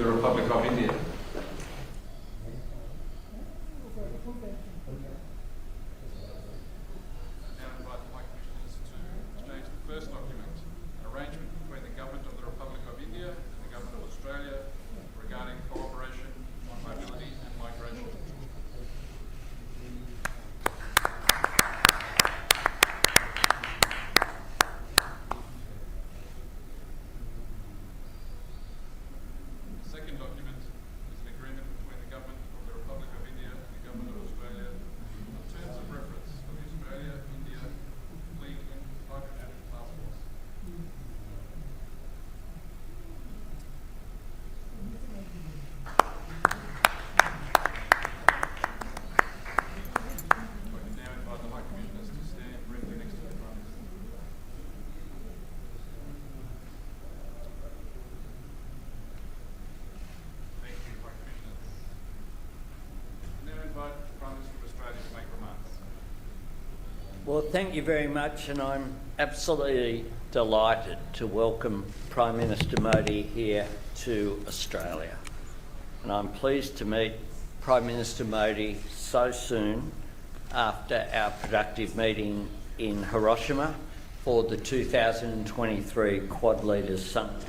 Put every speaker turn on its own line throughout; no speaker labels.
the Republic of India. Now invite the High Commissioners to exchange the first document, an arrangement between the Government of the Republic of India and the Government of Australia regarding cooperation on mobility and migration. The second document is an agreement between the Government of the Republic of India and the Government of Australia on terms of reference for the Australia-India Clean Hydrogen Task Force. I can now invite the High Commissioners to stand briefly next to the Prime Minister. Thank you, High Commissioners. I now invite the Prime Minister of Australia to make remarks.
Well, thank you very much, and I'm absolutely delighted to welcome Prime Minister Modi here to Australia. And I'm pleased to meet Prime Minister Modi so soon after our productive meeting in Hiroshima for the 2023 Quad Leaders Summit.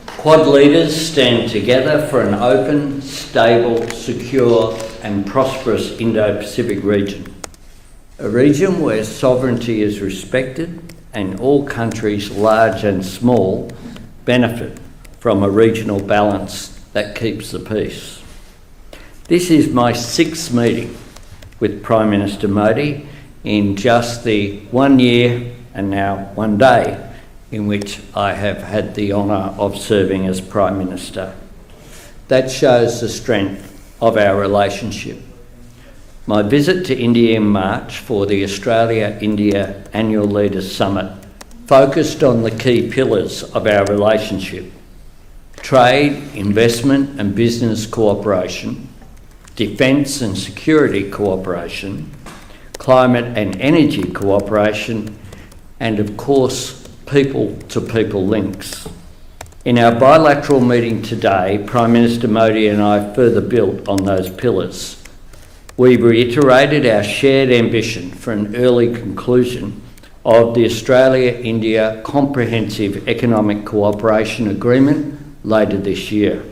Quad leaders stand together for an open, stable, secure and prosperous Indo-Pacific region. A region where sovereignty is respected and all countries, large and small, benefit from a regional balance that keeps the peace. This is my 6th meeting with Prime Minister Modi in just the 1 year and now 1 day in which I have had the honour of serving as Prime Minister. That shows the strength of our relationship. My visit to India in March for the Australia-India Annual Leaders Summit focused on the key pillars of our relationship: trade, investment and business cooperation, defence and security cooperation, climate and energy cooperation, and of course, people-to-people links. In our bilateral meeting today, Prime Minister Modi and I further built on those pillars. We reiterated our shared ambition for an early conclusion of the Australia-India Comprehensive Economic Cooperation Agreement later this year.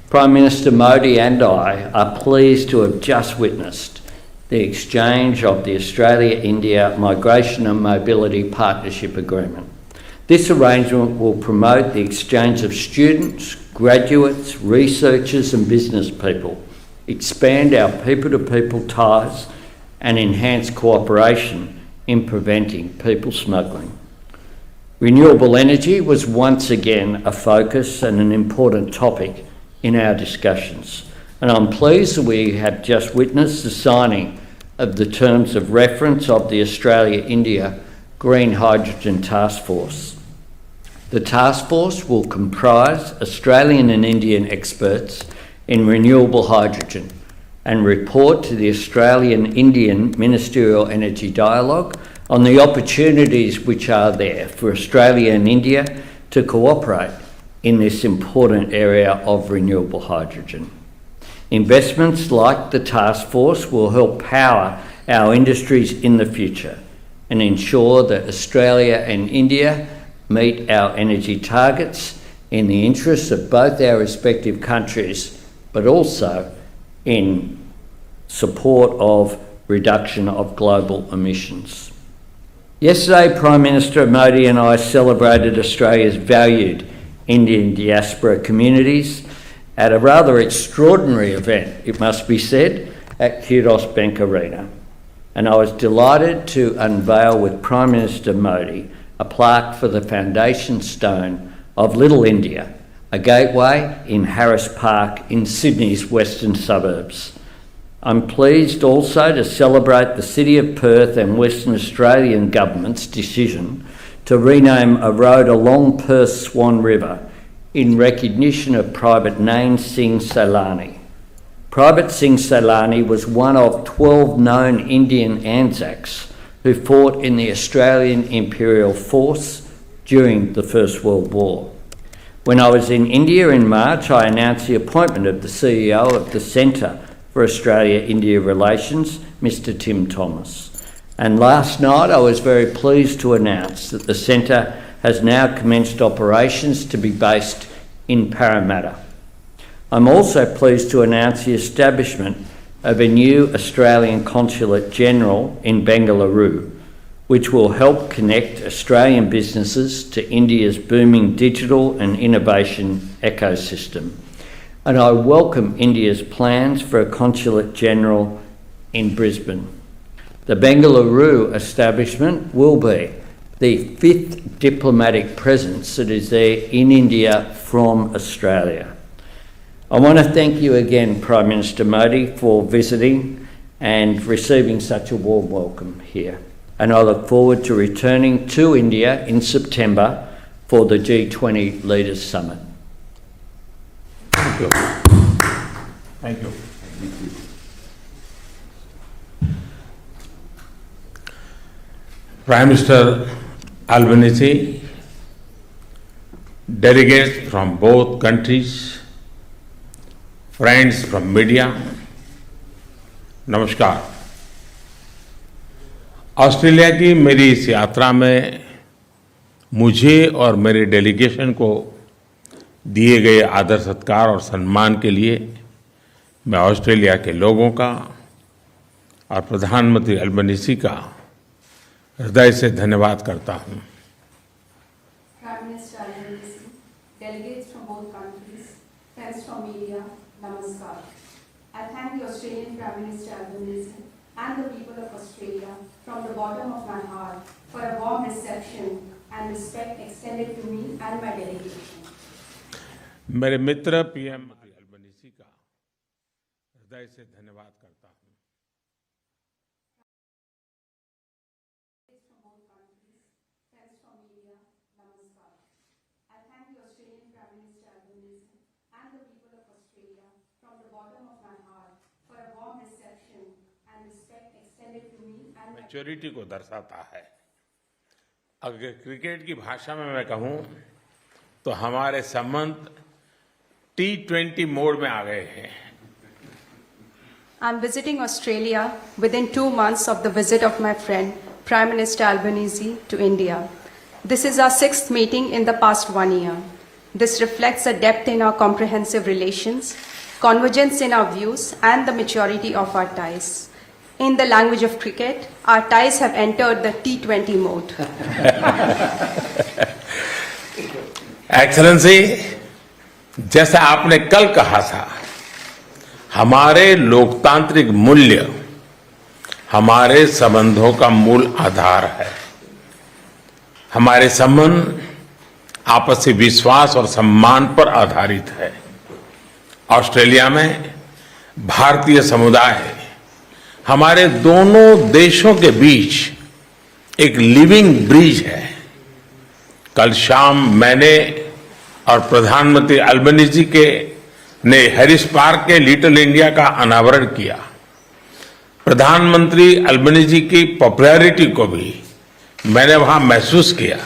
Prime Minister Modi and I are pleased to have just witnessed the exchange of the Australia-India Migration and Mobility Partnership Agreement. This arrangement will promote the exchange of students, graduates, researchers and business people, expand our people-to-people ties and enhance cooperation in preventing people smuggling. Renewable energy was once again a focus and an important topic in our discussions, and I'm pleased that we have just witnessed the signing of the terms of reference of the Australia-India Green Hydrogen Task Force. The task force will comprise Australian and Indian experts in renewable hydrogen and report to the Australian-Indian Ministerial Energy Dialogue on the opportunities which are there for Australia and India to cooperate in this important area of renewable hydrogen. Investments like the task force will help power our industries in the future and ensure that Australia and India meet our energy targets in the interests of both our respective countries, but also in support of reduction of global emissions. Yesterday, Prime Minister Modi and I celebrated Australia's valued Indian diaspora communities at a rather extraordinary event, it must be said, at Kudos Bank Arena. And I was delighted to unveil with Prime Minister Modi a plaque for the foundation stone of Little India, a gateway in Harris Park in Sydney's western suburbs. I'm pleased also to celebrate the City of Perth and Western Australian government's decision to rename a road along Perth's Swan River in recognition of Private Nain Singh Sailani. Private Singh Sailani was one of 12 known Indian Anzacs who fought in the Australian Imperial Force during the First World War. When I was in India in March, I announced the appointment of the CEO of the Centre for Australia-India Relations, Mr. Tim Thomas. And last night I was very pleased to announce that the Centre has now commenced operations to be based in Parramatta. I'm also pleased to announce the establishment of a new Australian Consulate General in Bengaluru, which will help connect Australian businesses to India's booming digital and innovation ecosystem. And I welcome India's plans for a Consulate General in Brisbane. The Bengaluru establishment will be the 5th diplomatic presence that is there in India from Australia. I want to thank you again, Prime Minister Modi, for visiting and receiving such a warm welcome here. And I look forward to returning to India in September for the G20 Leaders Summit.
Thank you. Thank you. Prime Minister Albanese, delegates from both countries, friends from media, नमस्कार। Australia की मेरी इस यात्रा में मुझे और मेरे delegation को दिए गए आदर सत्कार और सम्मान के लिए मैं ऑस्ट्रेलिया के लोगों का और प्रधानमंत्री अल्बनीज़ी का हृदय से धन्यवाद करता हूं।
Prime Minister Albanese, delegates from both countries, friends from media, namaskar. I thank the Australian Prime Minister Albanese and the people of Australia from the bottom of my heart for a warm reception and respect extended to me and my delegation.
मेरे मित्र PM Albanese का हृदय से धन्यवाद करता हूं।
From both countries, friends from media, namaskar. I thank the Australian Prime Minister Albanese and the people of Australia from the bottom of my heart for a warm reception and respect extended to me and my
maturity को दर्शाता है। अगर cricket की भाषा में मैं कहूं तो हमारे संबंध T20 मोड में आ गए हैं।
I'm visiting Australia within 2 months of the visit of my friend, Prime Minister Albanese, to India. This is our 6th meeting in the past 1 year. This reflects a depth in our comprehensive relations, convergence in our views, and the maturity of our ties. In the language of cricket, our ties have entered the T20 mode.
Excellency, जैसा आपने कल कहा था, हमारे लोकतांत्रिक मूल्य हमारे संबंधों का मूल आधार है। हमारे संबंध आपसी विश्वास और सम्मान पर आधारित है। ऑस्ट्रेलिया में भारतीय समुदाय हमारे दोनों देशों के बीच एक लिविंग ब्रिज है। कल शाम मैंने और प्रधानमंत्री अल्बनीज़ी ने हैरिस पार्क के लिटिल इंडिया का अनावरण किया। प्रधानमंत्री अल्बनीज़ी की पॉपुलैरिटी को भी मैंने वहां महसूस किया।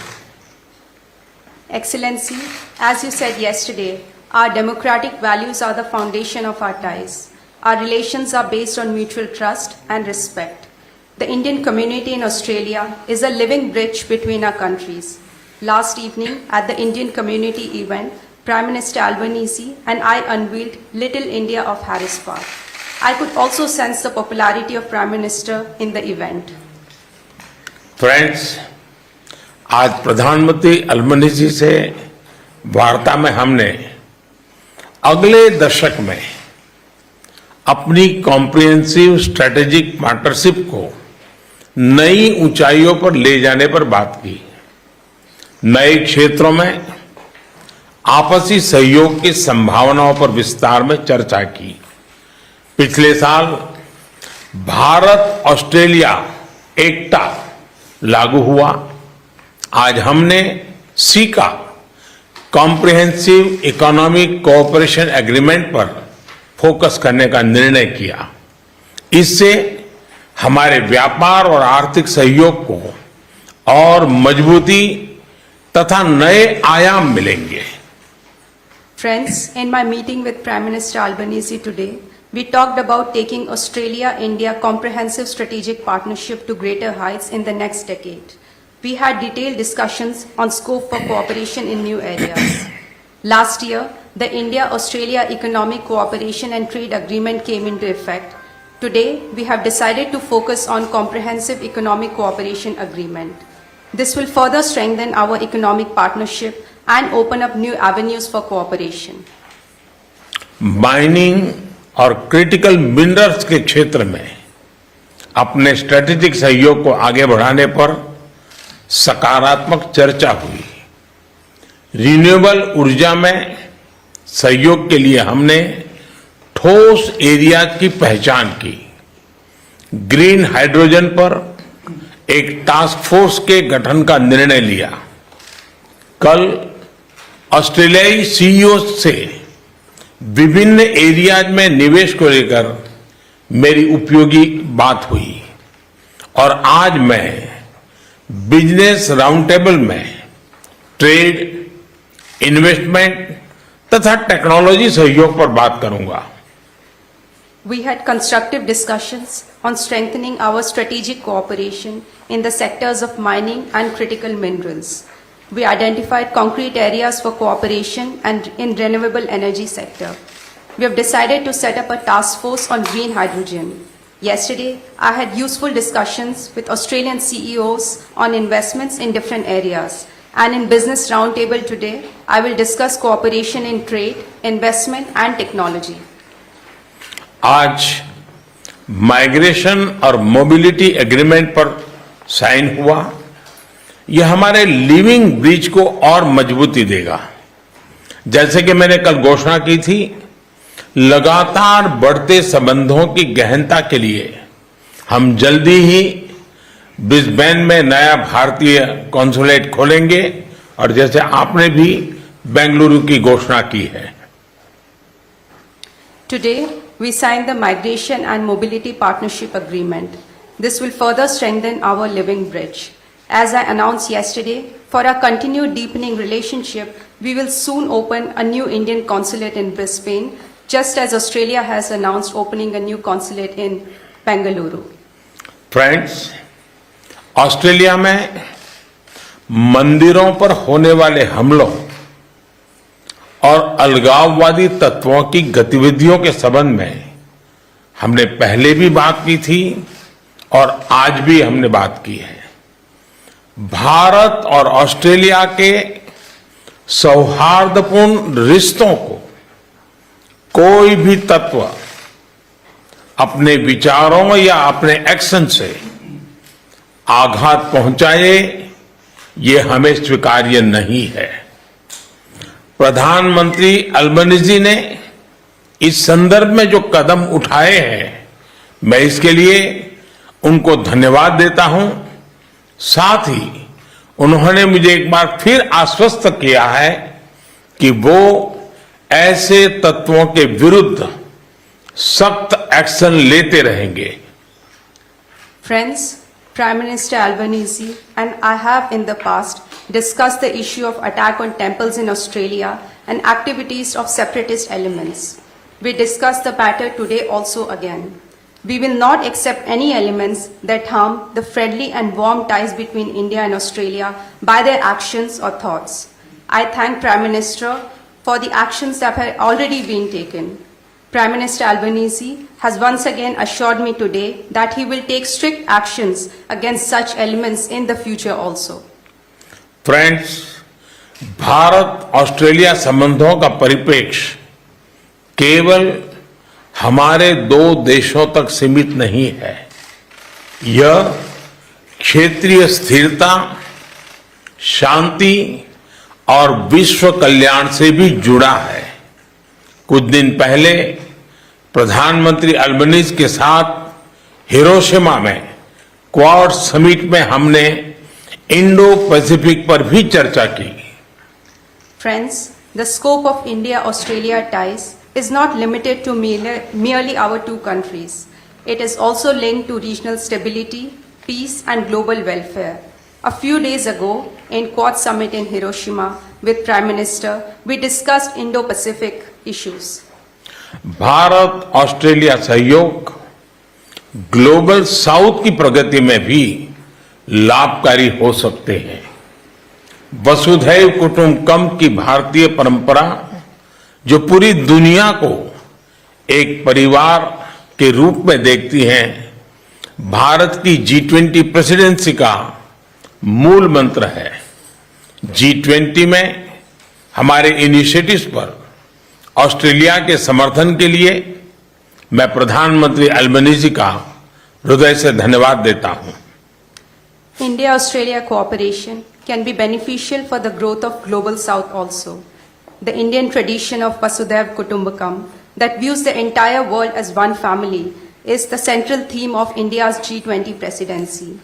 Excellency, as you said yesterday, our democratic values are the foundation of our ties. Our relations are based on mutual trust and respect. The Indian community in Australia is a living bridge between our countries. Last evening, at the Indian community event, Prime Minister Albanese and I unveiled Little India of Harris Park. I could also sense the popularity of Prime Minister in the event.
Friends, आज प्रधानमंत्री Albanese से वार्ता में हमने अगले दशक में अपनी कॉम्प्रिहेंसिव स्ट्रेटेजिक पार्टनरशिप को नई ऊंचाइयों पर ले जाने पर बात की। नए क्षेत्रों में आपसी सहयोग की संभावनाओं पर विस्तार में चर्चा की। पिछले साल भारत ऑस्ट्रेलिया एकता लागू हुआ। आज हमने caeca comprehensive economic cooperation agreement पर फोकस करने का निर्णय किया। इससे हमारे व्यापार और आर्थिक सहयोग को और मजबूती तथा नए आयाम मिलेंगे।
Friends, in my meeting with Prime Minister Albanese today, we talked about taking Australia-India comprehensive strategic partnership to greater heights in the next decade. We had detailed discussions on scope for cooperation in new areas. Last year, the India-Australia Economic Cooperation and Trade Agreement came into effect. Today, we have decided to focus on Comprehensive Economic Cooperation Agreement. This will further strengthen our economic partnership and open up new avenues for cooperation.
Mining और critical minerals के क्षेत्र में अपने strategic सहयोग को आगे बढ़ाने पर सकारात्मक चर्चा हुई। रिन्यूएबल ऊर्जा में सहयोग के लिए हमने ठोस एरिया की पहचान की। ग्रीन हाइड्रोजन पर एक टास्क फोर्स के गठन का निर्णय लिया। कल ऑस्ट्रेलियाई सीईओ से विभिन्न एरियाज में निवेश को लेकर मेरी उपयोगी बात हुई और आज मैं बिजनेस राउंड टेबल में ट्रेड, इन्वेस्टमेंट तथा टेक्नोलॉजी सहयोग पर बात करूंगा।
We had constructive discussions on strengthening our strategic cooperation in the sectors of mining and critical minerals. We identified concrete areas for cooperation and in renewable energy sector. We have decided to set up a task force on green hydrogen. Yesterday, I had useful discussions with Australian CEOs on investments in different areas. And in Business Roundtable today, I will discuss cooperation in trade, investment and technology.
आज migration और mobility agreement पर sign हुआ। यह हमारे living bridge को और मजबूती देगा। जैसे कि मैंने कल घोषणा की थी, लगातार बढ़ते संबंधों की गहनता के लिए हम जल्दी ही ब्रिस्बेन में नया भारतीय कॉन्सुलेट खोलेंगे और जैसे आपने भी बेंगलुरु की घोषणा की है।
Today, we signed the Migration and Mobility Partnership Agreement. This will further strengthen our living bridge. As I announced yesterday, for our continued deepening relationship, we will soon open a new Indian consulate in Brisbane, just as Australia has announced opening a new consulate in Bengaluru.
Friends, Australia में मंदिरों पर होने वाले हमलों और अलगाववादी तत्वों की गतिविधियों के संबंध में हमने पहले भी बात की थी और आज भी हमने बात की है। भारत और ऑस्ट्रेलिया के सौहार्दपूर्ण रिश्तों को कोई भी तत्व अपने विचारों या अपने एक्शन से आघात पहुंचाए, ये हमें स्वीकार्य नहीं है। प्रधानमंत्री अल्बनीजी ने इस संदर्भ में जो कदम उठाए हैं, मैं इसके लिए उनको धन्यवाद देता हूं। साथ ही उन्होंने मुझे एक बार फिर आश्वस्त किया है कि वो ऐसे तत्वों के विरुद्ध सख्त एक्शन लेते रहेंगे।
Friends, Prime Minister Albanese and I have in the past discussed the issue of attack on temples in Australia and activities of separatist elements. We discussed the matter today also again. We will not accept any elements that harm the friendly and warm ties between India and Australia by their actions or thoughts. I thank Prime Minister for the actions that have already been taken. Prime Minister Albanese has once again assured me today that he will take strict actions against such elements in the future also.
Friends, Bharat Australia संबंधों का परिप्रेक्ष्य केवल हमारे दो देशों तक सीमित नहीं है। यह क्षेत्रीय स्थिरता, शांति और विश्व कल्याण से भी जुड़ा है। कुछ दिन पहले प्रधानमंत्री अल्बनीज के साथ हिरोशिमा में क्वाड समिट में हमने इंडो पैसिफिक पर भी चर्चा की।
Friends, the scope of India-Australia ties is not limited to merely our two countries. It is also linked to regional stability, peace and global welfare. A few days ago, in Quad Summit in Hiroshima with Prime Minister, we discussed Indo-Pacific issues.
Bharat Australia सहयोग global south की प्रगति में भी लाभकारी हो सकते हैं। वसुधैव कुटुंबकम की भारतीय परंपरा जो पूरी दुनिया को एक परिवार के रूप में देखती है, भारत की G20 प्रेसिडेंसी का मूल मंत्र है। G20 में हमारे इनिशिएटिव्स पर ऑस्ट्रेलिया के समर्थन के लिए मैं प्रधानमंत्री अल्बनीजी का हृदय से धन्यवाद देता हूं।
India-Australia cooperation can be beneficial for the growth of Global South also. The Indian tradition of Vasudhaiv Kutumbakam that views the entire world as one family is the central theme of India's G20 presidency.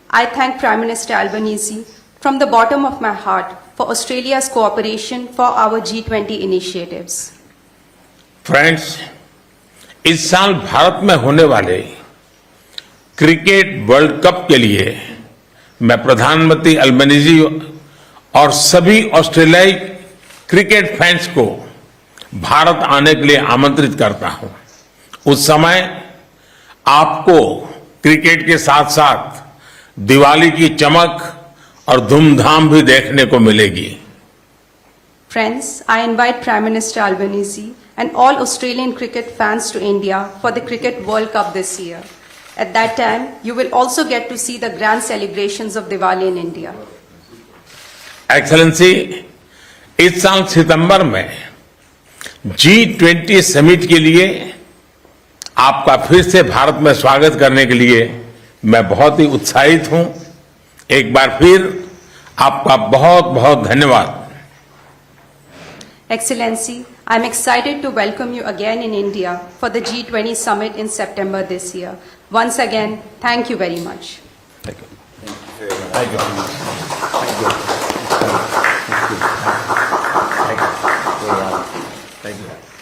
I thank Prime Minister Albanese from the bottom of my heart for Australia's cooperation for our G20 initiatives.
Friends, इस साल भारत में होने वाले cricket world cup के लिए मैं प्रधानमंत्री Albanese और सभी ऑस्ट्रेलियाई क्रिकेट फैंस को भारत आने के लिए आमंत्रित करता हूं। उस समय आपको क्रिकेट के साथ साथ दिवाली की चमक और धूमधाम भी देखने को मिलेगी।
Friends, I invite Prime Minister Albanese and all Australian cricket fans to India for the Cricket World Cup this year. At that time, you will also get to see the grand celebrations of Diwali in India.
Excellency, इस साल सितंबर में G20 summit के लिए आपका फिर से भारत में स्वागत करने के लिए मैं बहुत ही उत्साहित हूं। एक बार फिर आपका बहुत बहुत धन्यवाद।
Excellency, I am excited to welcome you again in India for the G20 summit in September this year. Once again, thank you very much.
Thank you.
Thank you. Thank you. Thank you. Thank you.